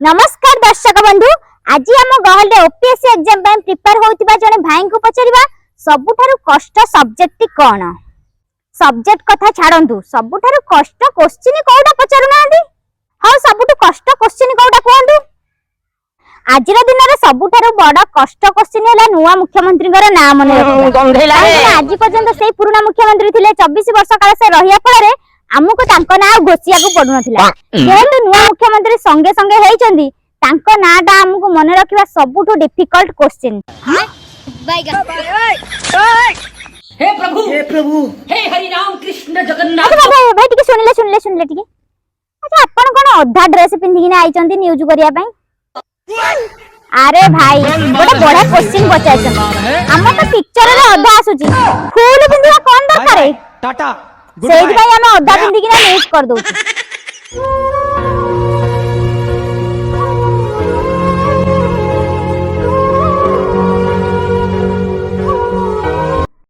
नमस्कार दर्शक बंधु, आज आम गहल ओपीएससी एग्जाम प्रिपेयर होतिबा जने भाई को पचरिबा सबुठारु कष्ट सब्जेक्ट कौन। सब्जेक्ट कथा छाड़ू, सबुठारु कष्ट क्वेश्चन कोडा पचारु नांदी। हां, सबुठु कष्ट क्वेश्चन कोडा कहंतु। आज दिन रे सबुठारु बड़ कष्ट क्वेश्चन हैला नुवा मुख्यमंत्री नाम मन रखिबा। आज पर्यंत से पुराना मुख्यमंत्री थिले 24 वर्ष काल से रहिया फल आमको तांको ना घोषिया को पड़ु नथिला। जेहेतु नुवा मुख्यमंत्री संगे संगे हेइचंदी तांको नाटा आमको मन रखिबा सबुठु डिफिकल्ट क्वेश्चन। हे प्रभु हे हरि राम कृष्ण जगन्नाथ। अच्छा भाई टिके सुनिले टिके। अच्छा आपण कोन अधा ड्रेस पिंदी ना आइचंदी न्यूज करिया पई? अरे भाई गोटे बड़ा क्वेश्चन पचाइछन। हम तो पिक्चर रे अधा आसुची, फुल पिंदिया कोन दरकार है? टाटा सेज भाई हम अधा पिंदी ना न्यूज कर दउची।